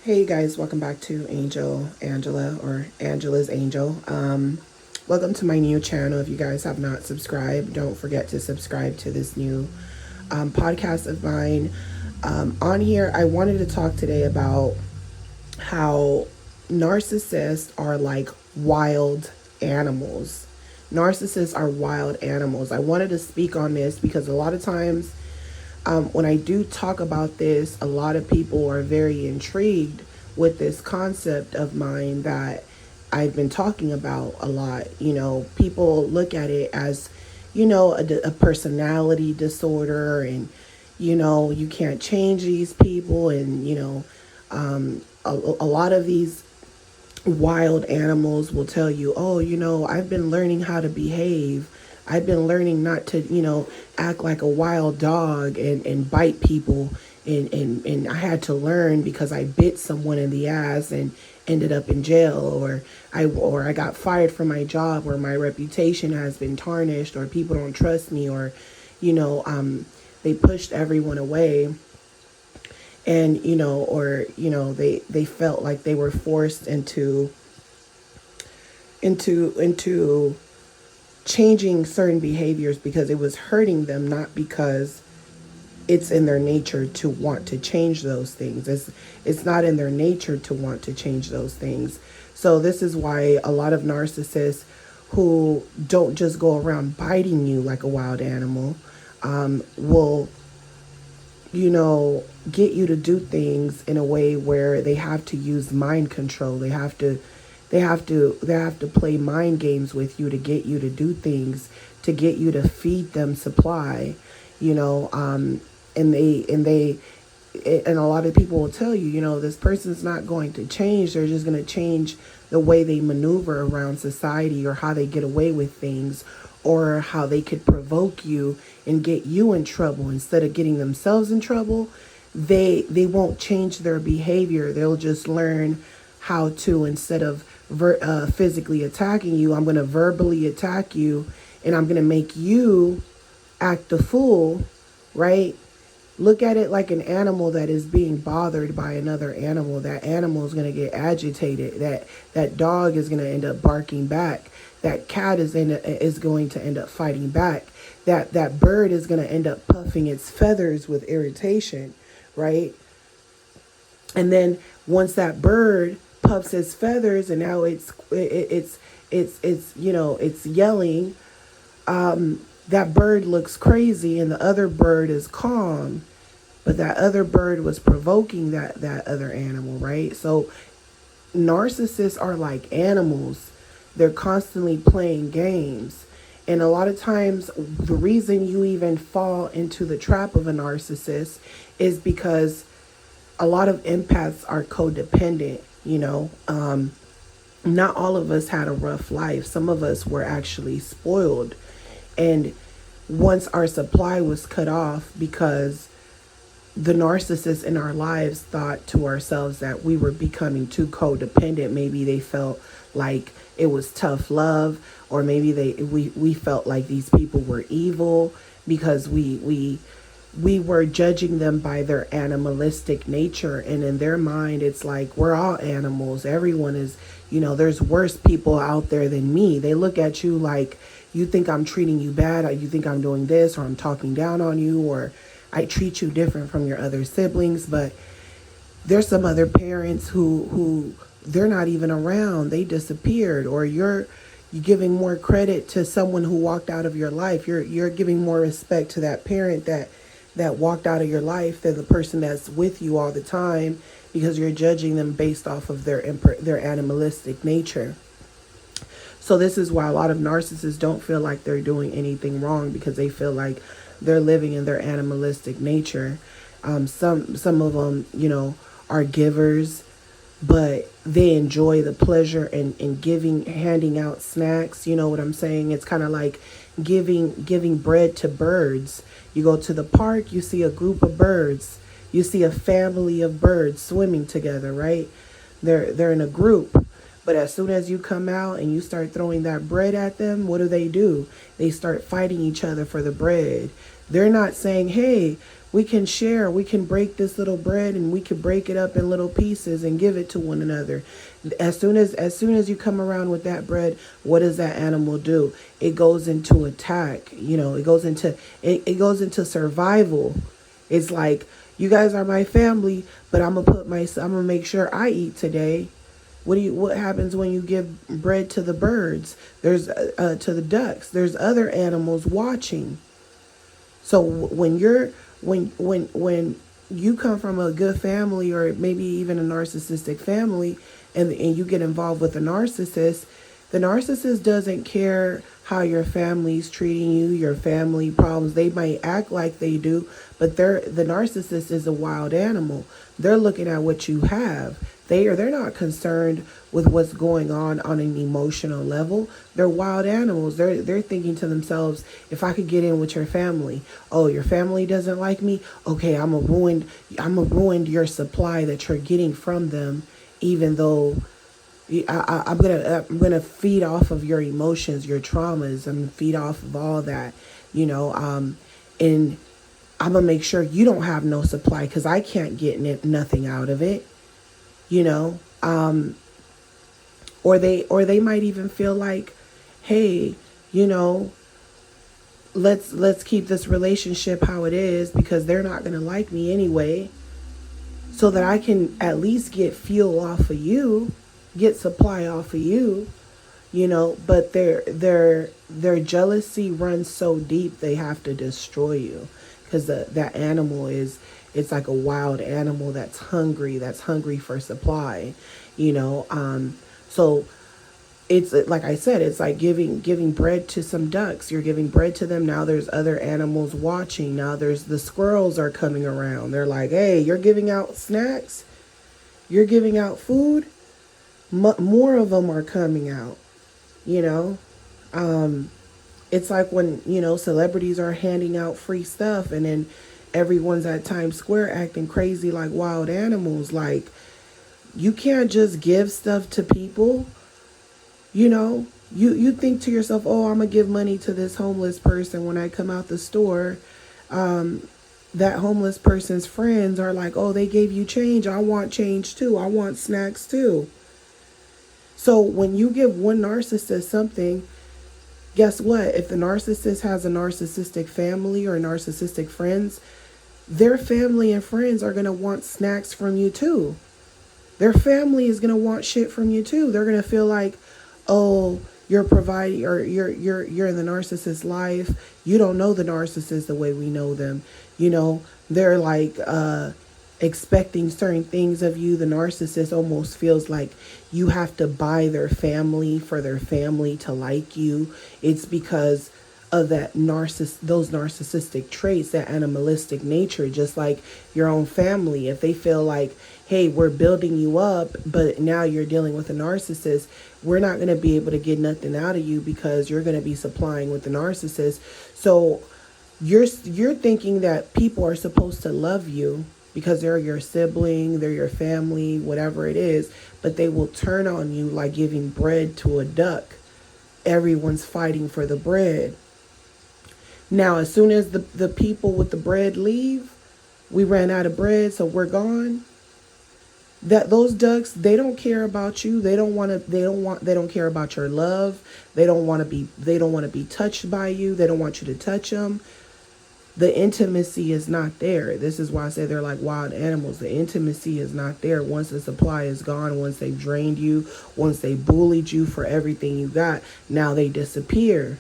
Hey guys, welcome back to Angela or Angela's Angel. Welcome to my new channel. If you guys have not subscribed, don't forget to subscribe to this new podcast of mine. On here, I wanted to talk today about how narcissists are like wild animals. Narcissists are wild animals. I wanted to speak on this because a lot of times when I do talk about this, a lot of people are very intrigued with this concept of mine that I've been talking about a lot. People look at it as, a personality disorder, and, you can't change these people. And, a lot of these wild animals will tell you, oh, I've been learning how to behave. I've been learning not to, act like a wild dog and bite people. And I had to learn because I bit someone in the ass and ended up in jail, or I got fired from my job, or my reputation has been tarnished, or people don't trust me, or, they pushed everyone away. And, they felt like they were forced into changing certain behaviors because it was hurting them, not because it's in their nature to want to change those things. It's not in their nature to want to change those things. So this is why a lot of narcissists who don't just go around biting you like a wild animal will, get you to do things in a way where they have to use mind control. They have to play mind games with you to get you to do things, to get you to feed them supply, and a lot of people will tell you, this person's not going to change. They're just going to change the way they maneuver around society, or how they get away with things, or how they could provoke you and get you in trouble instead of getting themselves in trouble. They won't change their behavior. They'll just learn how to, instead of physically attacking you, I'm going to verbally attack you, and I'm going to make you act the fool, right? Look at it like an animal that is being bothered by another animal. That animal is going to get agitated. That dog is going to end up barking back. That cat is going to end up fighting back. That bird is going to end up puffing its feathers with irritation, right? And then once that bird puffs its feathers and now it's yelling, that bird looks crazy and the other bird is calm, but that other bird was provoking that other animal, right? So narcissists are like animals. They're constantly playing games. And a lot of times the reason you even fall into the trap of a narcissist is because a lot of empaths are codependent. Not all of us had a rough life. Some of us were actually spoiled. And once our supply was cut off because the narcissists in our lives thought to ourselves that we were becoming too codependent, maybe they felt like it was tough love, or maybe we felt like these people were evil because we were judging them by their animalistic nature. And in their mind, it's like, we're all animals. Everyone is, there's worse people out there than me. They look at you like, you think I'm treating you bad, or you think I'm doing this, or I'm talking down on you, or I treat you different from your other siblings. But there's some other parents who they're not even around. They disappeared. Or you're giving more credit to someone who walked out of your life. You're giving more respect to that parent that walked out of your life than the person that's with you all the time, because you're judging them based off of their animalistic nature. So this is why a lot of narcissists don't feel like they're doing anything wrong, because they feel like they're living in their animalistic nature. Some of them, are givers, but they enjoy the pleasure in giving, handing out snacks. You know what I'm saying? It's kind of like giving bread to birds. You go to the park, you see a group of birds. You see a family of birds swimming together, right? They're in a group. But as soon as you come out and you start throwing that bread at them, what do? They start fighting each other for the bread. They're not saying, hey, We can share. We can break this little bread and we can break it up in little pieces and give it to one another. As soon as you come around with that bread, what does that animal do? It goes into attack. It goes into survival. It's like, you guys are my family, but I'm gonna make sure I eat today. What happens when you give bread to the birds? There's to the ducks. There's other animals watching. So when you come from a good family, or maybe even a narcissistic family, and you get involved with a narcissist, the narcissist doesn't care how your family's treating you, your family problems. They might act like they do, but the narcissist is a wild animal. They're looking at what you have. They're not concerned with what's going on an emotional level. They're wild animals. They're thinking to themselves, if I could get in with your family, oh, your family doesn't like me. Okay, I'm a ruin your supply that you're getting from them, even though I'm gonna feed off of your emotions, your traumas. I'm gonna feed off of all that, and I'm gonna make sure you don't have no supply because I can't get nothing out of it, you know. Or they might even feel like, hey, let's keep this relationship how it is because they're not gonna like me anyway, so that I can at least get fuel off of you, get supply off of you, but their jealousy runs so deep they have to destroy you, because that animal it's like a wild animal that's hungry for supply, so it's like I said, it's like giving bread to some ducks. You're giving bread to them. Now there's other animals watching. Now there's the squirrels are coming around. They're like, hey, you're giving out snacks, you're giving out food. More of them are coming out. you know it's like when celebrities are handing out free stuff, and then everyone's at Times Square acting crazy like wild animals. Like, you can't just give stuff to people. You think to yourself, oh, I'm gonna give money to this homeless person. When I come out the store, that homeless person's friends are like, oh, they gave you change, I want change too, I want snacks too. So when you give one narcissist something, guess what? If the narcissist has a narcissistic family or narcissistic friends, their family and friends are going to want snacks from you too. Their family is going to want shit from you too. They're going to feel like, oh, you're providing, or you're in the narcissist's life. You don't know the narcissist the way we know them. They're like expecting certain things of you. The narcissist almost feels like you have to buy their family for their family to like you. It's because of those narcissistic traits, that animalistic nature, just like your own family. If they feel like, hey, we're building you up, but now you're dealing with a narcissist, we're not going to be able to get nothing out of you because you're going to be supplying with the narcissist. So you're thinking that people are supposed to love you because they're your sibling, they're your family, whatever it is, but they will turn on you like giving bread to a duck. Everyone's fighting for the bread. Now, as soon as the people with the bread leave, we ran out of bread, so we're gone. That those ducks, they don't care about you. They don't care about your love. They don't want to be touched by you. They don't want you to touch them. The intimacy is not there. This is why I say they're like wild animals. The intimacy is not there. Once the supply is gone, once they've drained you, once they bullied you for everything you got, now they disappear.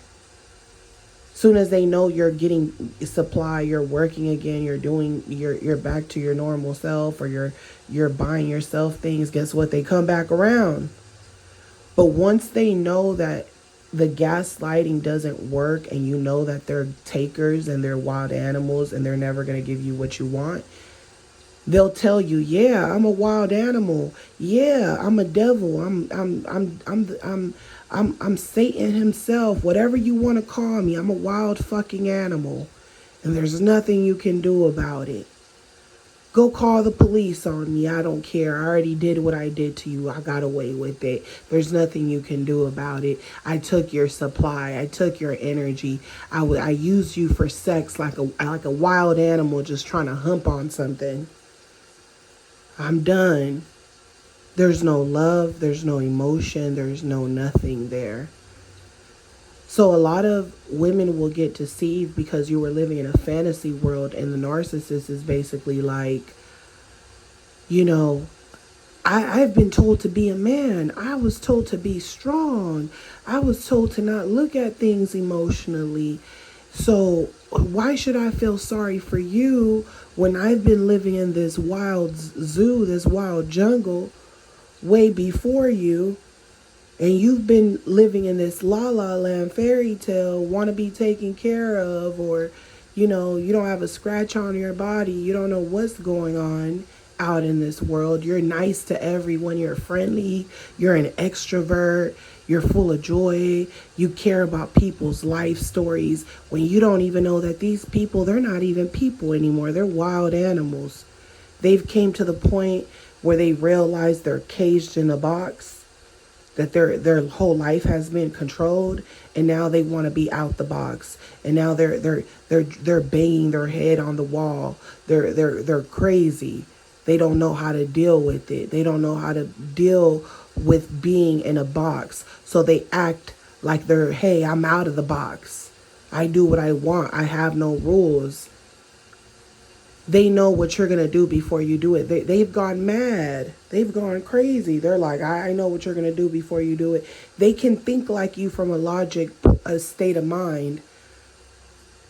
Soon as they know you're getting supply, you're working again, you're back to your normal self, or you're buying yourself things, guess what? They come back around. But once they know that the gaslighting doesn't work, and you know that they're takers and they're wild animals and they're never going to give you what you want, they'll tell you, yeah, I'm a wild animal. Yeah, I'm a devil. I'm Satan himself. Whatever you want to call me, I'm a wild fucking animal. And there's nothing you can do about it. Go call the police on me. I don't care. I already did what I did to you. I got away with it. There's nothing you can do about it. I took your supply. I took your energy. I used you for sex like a wild animal just trying to hump on something. I'm done. There's no love. There's no emotion. There's no nothing there. So a lot of women will get deceived because you were living in a fantasy world, and the narcissist is basically like, you know, I've been told to be a man. I was told to be strong. I was told to not look at things emotionally. So why should I feel sorry for you when I've been living in this wild zoo, this wild jungle way before you? And you've been living in this la la land fairy tale, want to be taken care of, or, you don't have a scratch on your body. You don't know what's going on out in this world. You're nice to everyone. You're friendly. You're an extrovert. You're full of joy. You care about people's life stories when you don't even know that these people, they're not even people anymore. They're wild animals. They've came to the point where they realize they're caged in a box, that their whole life has been controlled, and now they want to be out the box. And now they're banging their head on the wall. They're crazy. They don't know how to deal with it. They don't know how to deal with being in a box. So they act like hey, I'm out of the box. I do what I want. I have no rules. They know what you're going to do before you do it. They've gone mad. They've gone crazy. They're like, I know what you're going to do before you do it. They can think like you from a state of mind,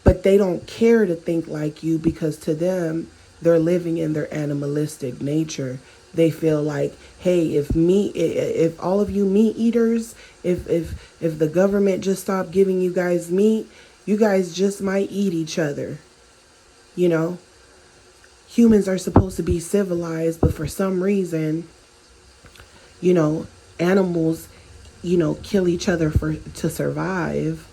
but they don't care to think like you because to them, they're living in their animalistic nature. They feel like, hey, if all of you meat eaters, if the government just stopped giving you guys meat, you guys just might eat each other, Humans are supposed to be civilized, but for some reason, animals, kill each other to survive,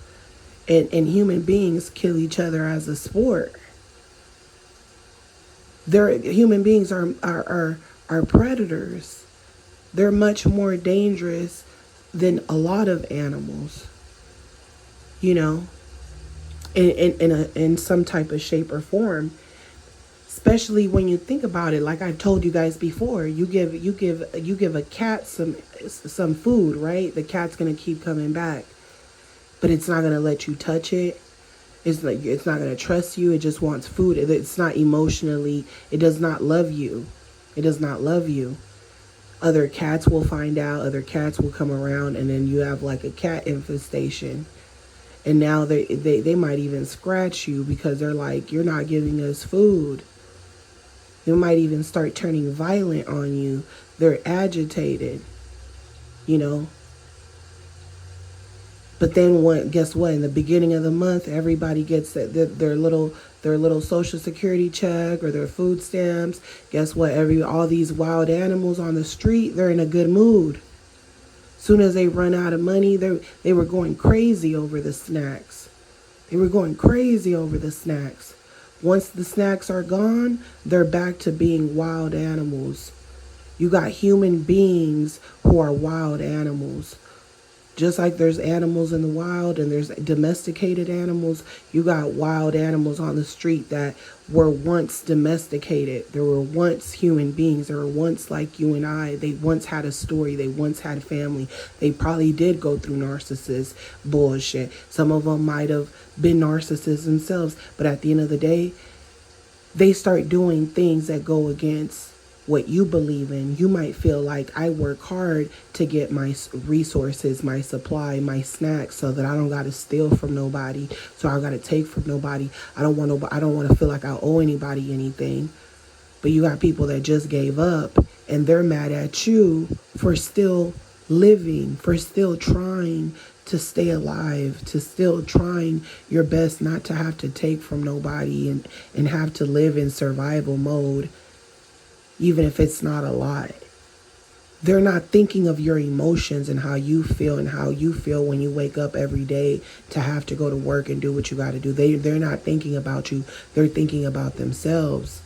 and human beings kill each other as a sport. Human beings are predators. They're much more dangerous than a lot of animals, in some type of shape or form. Especially when you think about it, like I told you guys before, you give a cat some food, right? The cat's gonna keep coming back, but it's not gonna let you touch it. It's not gonna trust you. It just wants food. It's not emotionally. It does not love you. It does not love you. Other cats will find out. Other cats will come around, and then you have like a cat infestation. And now they might even scratch you because they're like, you're not giving us food. They might even start turning violent on you. They're agitated, But then guess what? In the beginning of the month, everybody gets their little Social Security check or their food stamps. Guess what? All these wild animals on the street, they're in a good mood. Soon as they run out of money, they were going crazy over the snacks. Once the snacks are gone, they're back to being wild animals. You got human beings who are wild animals. Just like there's animals in the wild and there's domesticated animals, you got wild animals on the street that were once domesticated. There were once human beings. They were once like you and I. They once had a story. They once had family. They probably did go through narcissist bullshit. Some of them might have been narcissists themselves. But at the end of the day, they start doing things that go against what you believe in. You might feel like I work hard to get my resources, my supply, my snacks, so that I don't got to steal from nobody. So I got to take from nobody. I don't want to feel like I owe anybody anything. But you got people that just gave up, and they're mad at you for still living, for still trying to stay alive, to still trying your best not to have to take from nobody and have to live in survival mode. Even if it's not a lot. They're not thinking of your emotions and how you feel when you wake up every day to have to go to work and do what you got to do. They're not thinking about you. They're thinking about themselves.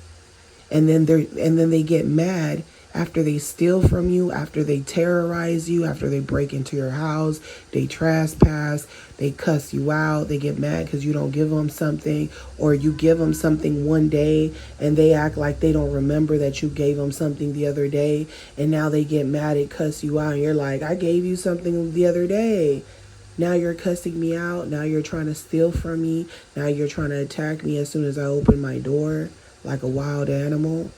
and then they get mad after they steal from you, after they terrorize you, after they break into your house, they trespass, they cuss you out, they get mad because you don't give them something, or you give them something one day and they act like they don't remember that you gave them something the other day, and now they get mad and cuss you out, and you're like, I gave you something the other day. Now you're cussing me out. Now you're trying to steal from me. Now you're trying to attack me as soon as I open my door like a wild animal.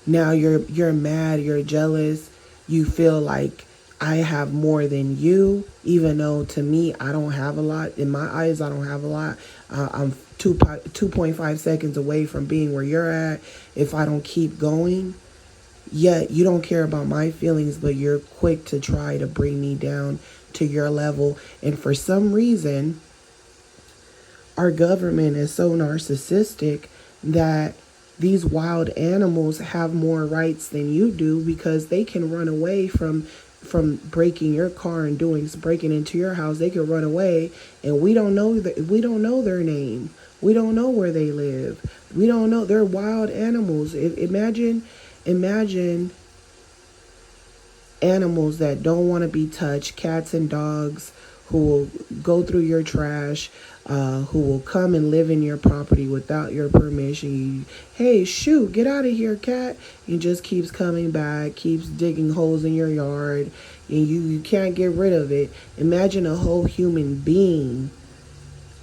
Now you're mad, you're jealous. You feel like I have more than you, even though to me I don't have a lot. In my eyes, I don't have a lot. I'm 2.5 seconds away from being where you're at if I don't keep going. Yet you don't care about my feelings, but you're quick to try to bring me down to your level. And for some reason, our government is so narcissistic that these wild animals have more rights than you do, because they can run away from breaking your car and breaking into your house. They can run away, and we don't know their name. We don't know where they live. We don't know. They're wild animals. Imagine animals that don't want to be touched, cats and dogs who will go through your trash, who will come and live in your property without your permission. Hey, shoot, get out of here, cat. And just keeps coming back, keeps digging holes in your yard, and you can't get rid of it. Imagine a whole human being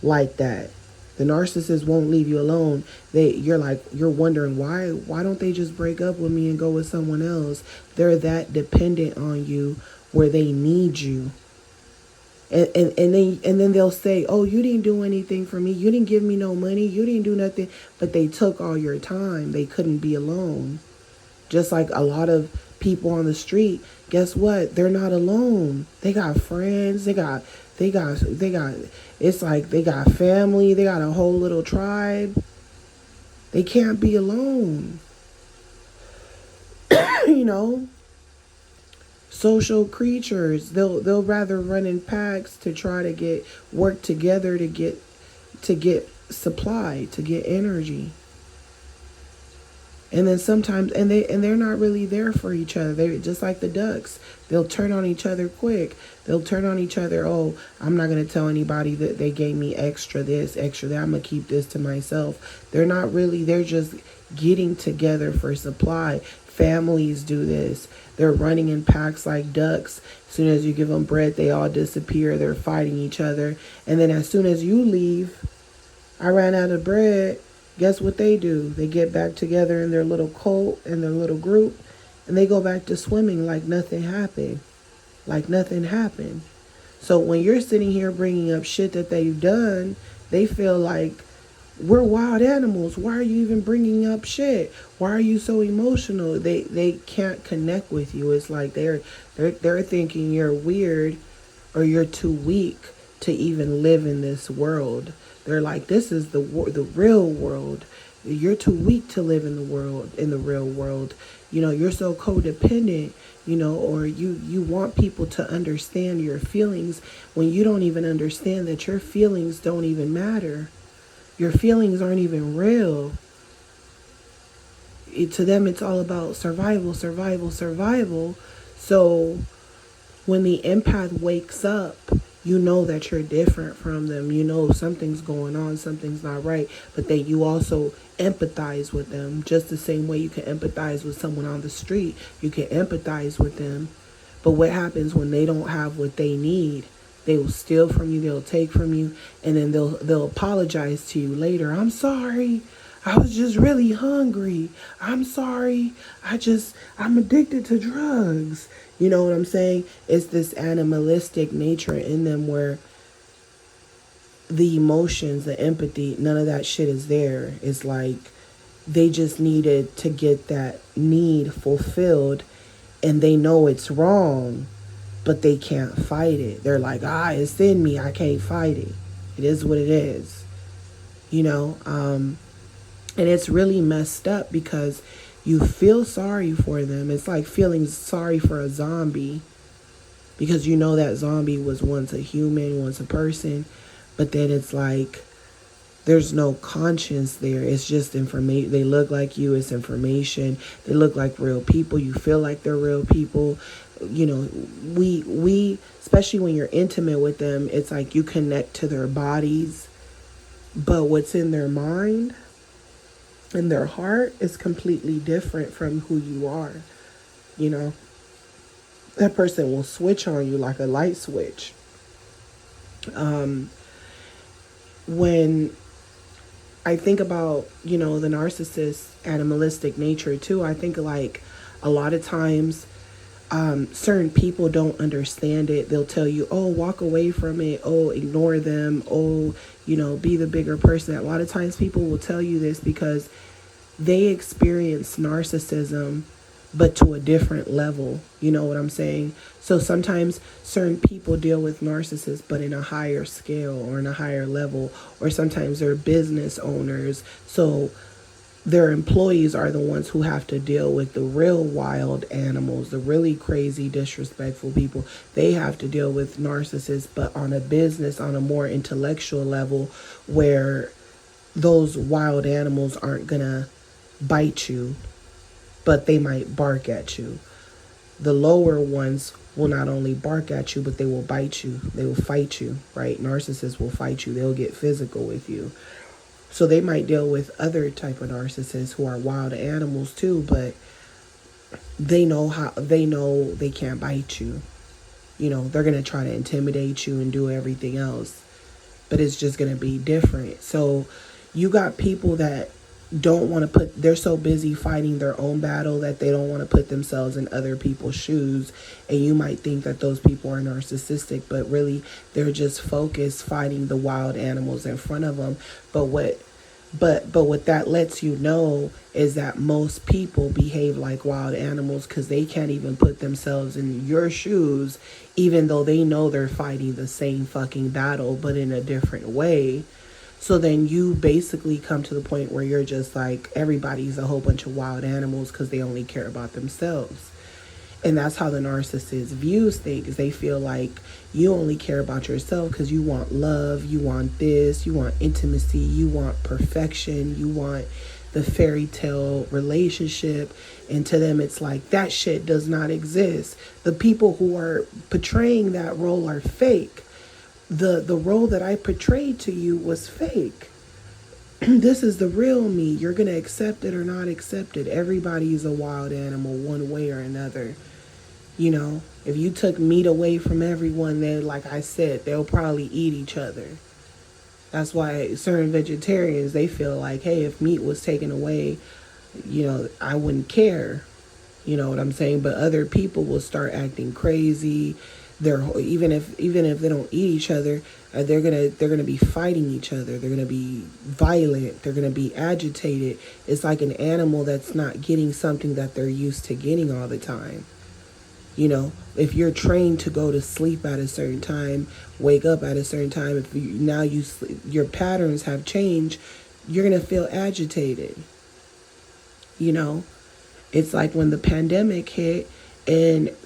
like that. The narcissist won't leave you alone. You're wondering why don't they just break up with me and go with someone else? They're that dependent on you where they need you. And then they'll say, oh, you didn't do anything for me. You didn't give me no money. You didn't do nothing. But they took all your time. They couldn't be alone. Just like a lot of people on the street, guess what? They're not alone. They got friends. They got, it's like they got family. They got a whole little tribe. They can't be alone. You know? Social creatures, they'll rather run in packs to try to work together to get supply, to get energy. And then sometimes they're not really there for each other. They're just like the ducks. They'll turn on each other quick. They'll turn on each other. Oh, I'm not going to tell anybody that they gave me extra this, extra that. I'm going to keep this to myself. They're just getting together for supply. Families do this. They're running in packs like ducks. As soon as you give them bread, they all disappear. They're fighting each other. And then as soon as you leave, I ran out of bread. Guess what they do? They get back together in their little cult, in their little group, and they go back to swimming like nothing happened. Like nothing happened. So when you're sitting here bringing up shit that they've done, they feel like, we're wild animals. Why are you even bringing up shit? Why are you so emotional? They can't connect with you. It's like they're thinking you're weird or you're too weak to even live in this world. They're like, this is the real world. You're too weak to live in the real world. You know, you're so codependent, or you want people to understand your feelings when you don't even understand that your feelings don't even matter. Your feelings aren't even real. To them, it's all about survival, survival, survival. So when the empath wakes up, you know that you're different from them. You know something's going on, something's not right. But then you also empathize with them just the same way you can empathize with someone on the street. You can empathize with them. But what happens when they don't have what they need? They will steal from you, they'll take from you, and then they'll apologize to you later. I'm sorry. I was just really hungry. I'm sorry. I'm addicted to drugs. You know what I'm saying? It's this animalistic nature in them where the emotions, the empathy, none of that shit is there. It's like they just needed to get that need fulfilled, and they know it's wrong, but they can't fight it. They're like, it's in me. I can't fight it. It is what it is. And it's really messed up because you feel sorry for them. It's like feeling sorry for a zombie because you know that zombie was once a human, once a person. But then it's like There's no conscience there. It's just information. They look like you. It's information. They look like real people. You feel like they're real people. You know, we especially when you're intimate with them, it's like you connect to their bodies, but what's in their mind and their heart is completely different from who you are. You know, that person will switch on you like a light switch. When I think about, you know, the narcissist animalistic nature too, I think like a lot of times certain people don't understand it. They'll tell you, oh, walk away from it. Oh, ignore them. Oh, you know, be the bigger person. A lot of times people will tell you this because they experience narcissism, but to a different level. You know what I'm saying? So sometimes certain people deal with narcissists, but in a higher scale or in a higher level, or sometimes they're business owners. So their employees are the ones who have to deal with the real wild animals, the really crazy, disrespectful people. They have to deal with narcissists, but on a business, on a more intellectual level, where those wild animals aren't gonna bite you, but they might bark at you. The lower ones will not only bark at you, but they will bite you. They will fight you, right? Narcissists will fight you. They'll get physical with you. So they might deal with other type of narcissists who are wild animals too, but they know they can't bite you. You know, they're going to try to intimidate you and do everything else, but it's just going to be different. So you got people that don't want to they're so busy fighting their own battle that they don't want to put themselves in other people's shoes. And you might think that those people are narcissistic, but really they're just focused fighting the wild animals in front of them. But what that lets you know is that most people behave like wild animals because they can't even put themselves in your shoes, even though they know they're fighting the same fucking battle, but in a different way. So then you basically come to the point where you're just like, everybody's a whole bunch of wild animals because they only care about themselves. And that's how the narcissist views things. They feel like you only care about yourself because you want love, you want this, you want intimacy, you want perfection, you want the fairy tale relationship. And to them, it's like, that shit does not exist. The people who are portraying that role are fake. The role that I portrayed to you was fake. This is the real me. You're going to accept it or not accept it. Everybody's a wild animal one way or another. You know, if you took meat away from everyone, then like I said, they'll probably eat each other. That's why certain vegetarians, they feel like, hey, if meat was taken away, you know, I wouldn't care. You know what I'm saying? But other people will start acting crazy. They're even if they don't eat each other, they're gonna be fighting each other. They're gonna be violent. They're gonna be agitated. It's like an animal that's not getting something that they're used to getting all the time. You know, if you're trained to go to sleep at a certain time, wake up at a certain time, if your patterns have changed, you're gonna feel agitated. You know, it's like when the pandemic hit and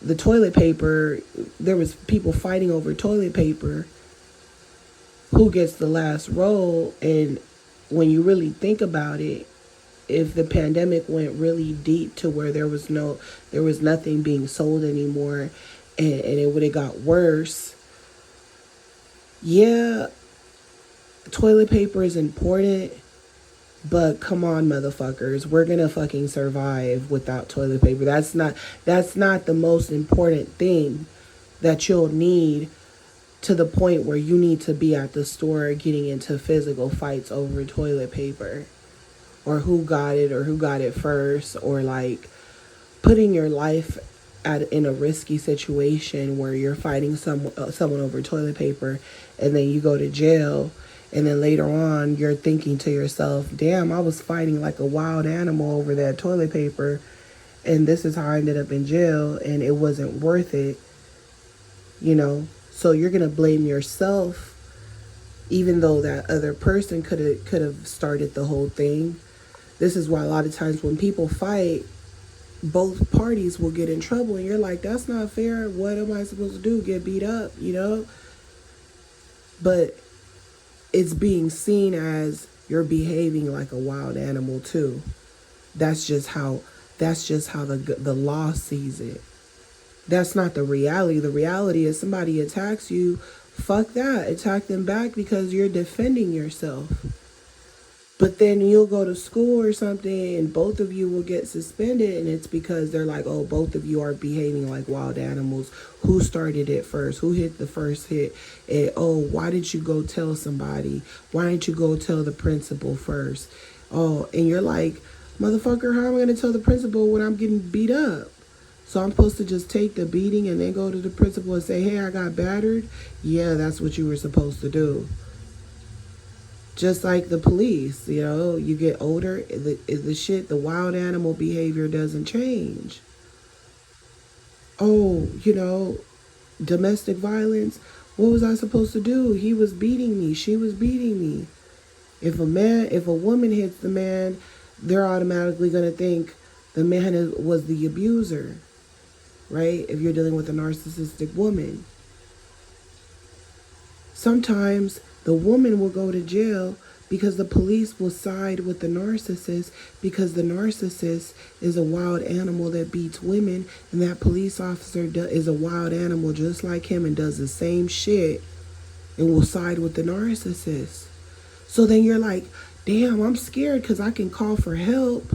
the toilet paper, there was people fighting over toilet paper, who gets the last roll. And when you really think about it, if the pandemic went really deep to where there was nothing being sold anymore, and it would have got worse, yeah, toilet paper is important, but come on, motherfuckers, we're gonna fucking survive without toilet paper. That's not the most important thing that you'll need, to the point where you need to be at the store getting into physical fights over toilet paper, or who got it first, or like putting your life in a risky situation where you're fighting someone over toilet paper, and then you go to jail. And then later on, you're thinking to yourself, damn, I was fighting like a wild animal over that toilet paper, and this is how I ended up in jail, and it wasn't worth it. You know, so you're going to blame yourself, even though that other person could have started the whole thing. This is why a lot of times when people fight, both parties will get in trouble, and you're like, that's not fair. What am I supposed to do? Get beat up, you know? But it's being seen as you're behaving like a wild animal too. That's just how the law sees it. That's not the reality. The reality is somebody attacks you, fuck that. Attack them back because you're defending yourself. But then you'll go to school or something and both of you will get suspended, and it's because they're like, oh, both of you are behaving like wild animals. Who started it first? Who hit the first hit? And, oh, why did you go tell somebody? Why didn't you go tell the principal first? Oh, and you're like, motherfucker, how am I going to tell the principal when I'm getting beat up? So I'm supposed to just take the beating and then go to the principal and say, hey, I got battered? Yeah, that's what you were supposed to do. Just like the police, you get older, the wild animal behavior doesn't change. Oh, domestic violence. What was I supposed to do? He was beating me. She was beating me. If a woman hits the man, they're automatically going to think the man was the abuser, right? If you're dealing with a narcissistic woman. Sometimes the woman will go to jail because the police will side with the narcissist because the narcissist is a wild animal that beats women, and that police officer is a wild animal just like him and does the same shit and will side with the narcissist. So then you're like, damn, I'm scared because I can call for help.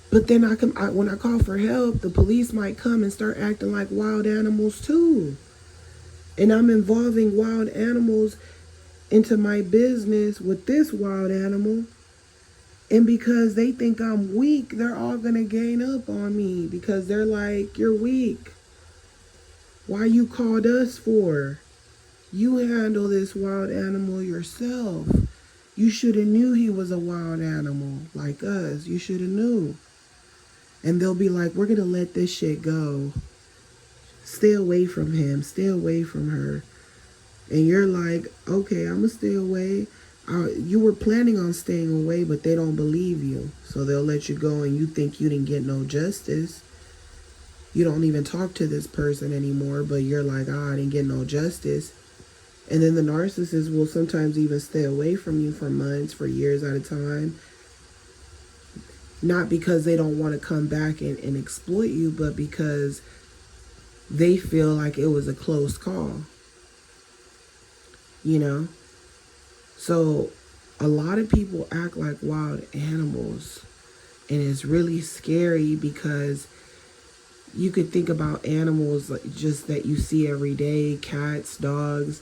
But then when I call for help, the police might come and start acting like wild animals too. And I'm involving wild animals into my business with this wild animal. And because they think I'm weak, they're all going to gang up on me because they're like, you're weak. Why you called us for? You handle this wild animal yourself. You should have knew he was a wild animal like us. You should have knew. And they'll be like, we're going to let this shit go. Stay away from him. Stay away from her. And you're like, okay, I'm going to stay away. You were planning on staying away, but they don't believe you. So they'll let you go and you think you didn't get no justice. You don't even talk to this person anymore, but you're like, I didn't get no justice. And then the narcissist will sometimes even stay away from you for months, for years at a time. Not because they don't want to come back and exploit you, but because they feel like it was a close call. So a lot of people act like wild animals, and it's really scary because you could think about animals like just that you see every day, cats, dogs,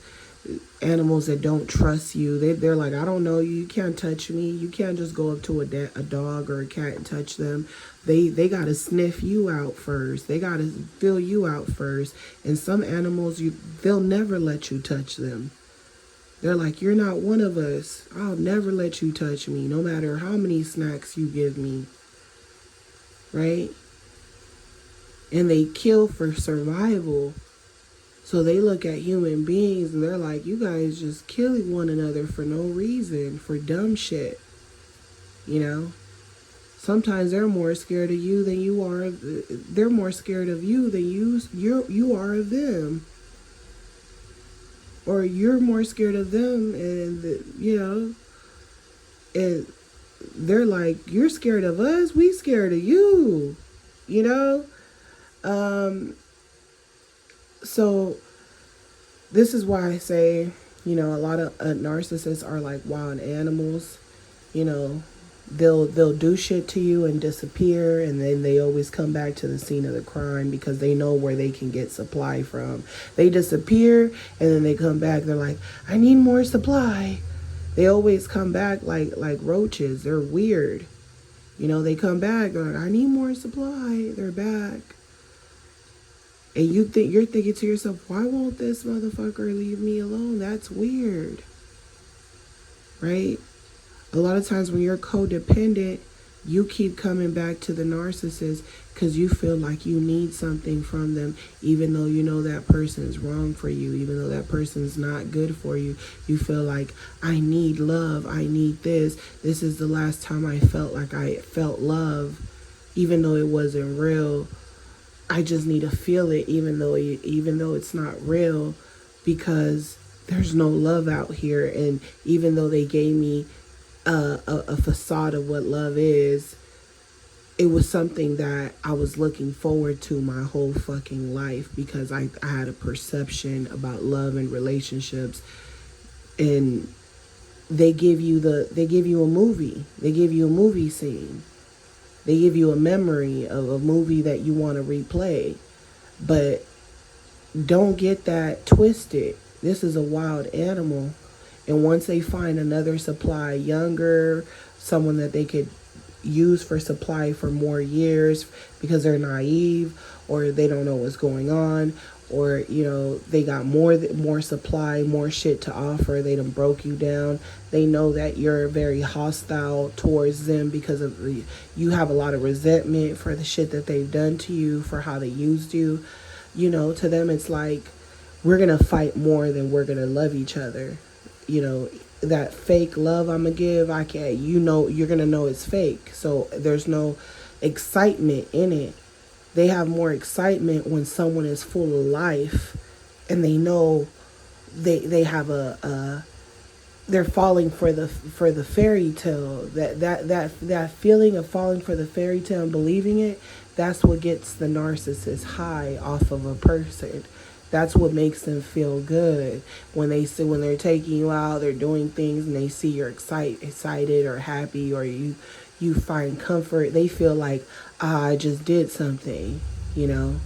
animals that don't trust you. They're like, I don't know you. You can't touch me. You can't just go up to a dog or a cat and touch them. They got to sniff you out first. They got to feel you out first. And some animals, they'll never let you touch them. They're like, you're not one of us. I'll never let you touch me, no matter how many snacks you give me. Right? And they kill for survival. So they look at human beings and they're like, you guys just killing one another for no reason, for dumb shit. Sometimes they're more scared of you than you are. They're more scared of you than you are of them. Or you're more scared of them, and and they're like, you're scared of us, we scared of you. So this is why I say, a lot of narcissists are like wild animals. They'll do shit to you and disappear, and then they always come back to the scene of the crime because they know where they can get supply from. They disappear and then they come back. They're like, I need more supply. They always come back like roaches. They're weird. They come back. They're like, I need more supply. They're back. And you're thinking to yourself, why won't this motherfucker leave me alone? That's weird. Right? A lot of times when you're codependent, you keep coming back to the narcissist because you feel like you need something from them, even though you know that person's wrong for you, even though that person's not good for you. You feel like, I need love. I need this. This is the last time I felt like I felt love, even though it wasn't real. I just need to feel it, even though it's not real, because there's no love out here. And even though they gave me a facade of what love is, it was something that I was looking forward to my whole fucking life, because I had a perception about love and relationships. And they give you a movie. They give you a movie scene. They give you a memory of a movie that you want to replay. But don't get that twisted. This is a wild animal. And once they find another supply, younger, someone that they could use for supply for more years because they're naive, or they don't know what's going on, or they got more supply, more shit to offer, they done broke you down, they know that you're very hostile towards them because of you have a lot of resentment for the shit that they've done to you, for how they used you. To them it's like, we're gonna fight more than we're gonna love each other. That fake love I'm gonna give, I can't, you're gonna know it's fake. So there's no excitement in it. They have more excitement when someone is full of life, and they know they have they're falling for the fairy tale. That feeling of falling for the fairy tale and believing it, that's what gets the narcissist high off of a person. That's what makes them feel good when they're taking you out, they're doing things, and they see you're excited or happy, or you find comfort. They feel like, I just did something, and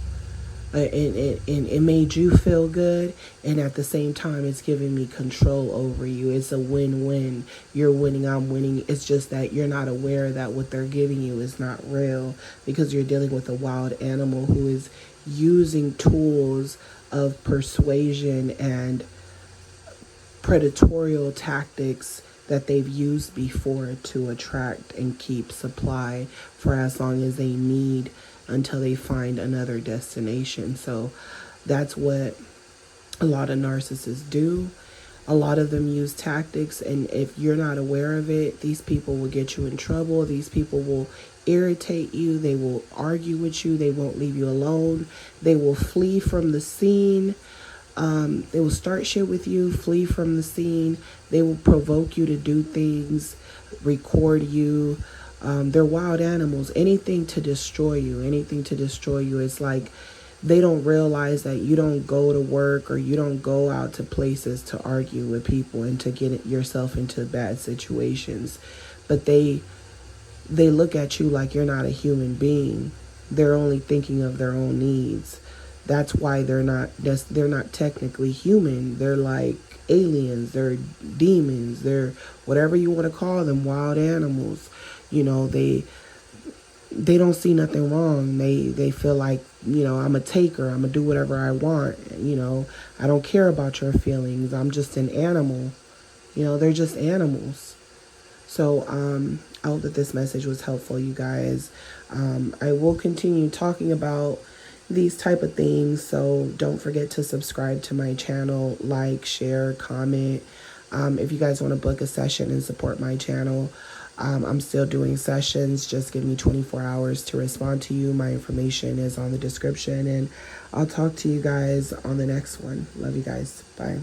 it made you feel good, and at the same time it's giving me control over you. It's a win-win. You're winning, I'm winning. It's just that you're not aware that what they're giving you is not real, because you're dealing with a wild animal who is using tools of persuasion and predatorial tactics that they've used before to attract and keep supply for as long as they need, until they find another destination. So that's what a lot of narcissists do. A lot of them use tactics, and if you're not aware of it, these people will get you in trouble. These people will irritate you. They will argue with you. They won't leave you alone. They will flee from the scene. They will start shit with you, flee from the scene. They will provoke you to do things, record you. They're wild animals. Anything to destroy you. It's like they don't realize that you don't go to work, or you don't go out to places to argue with people and to get yourself into bad situations. But they look at you like you're not a human being. They're only thinking of their own needs. That's why they're not technically human. They're like aliens. They're demons. They're whatever you want to call them, wild animals. They don't see nothing wrong. They feel like, I'm a taker. I'm gonna do whatever I want. I don't care about your feelings. I'm just an animal. They're just animals. So I hope that this message was helpful, you guys. I will continue talking about these type of things, so don't forget to subscribe to my channel, like, share, comment. If you guys want to book a session and support my channel, I'm still doing sessions. Just give me 24 hours to respond to you. My information is on the description, and I'll talk to you guys on the next one. Love you guys. Bye.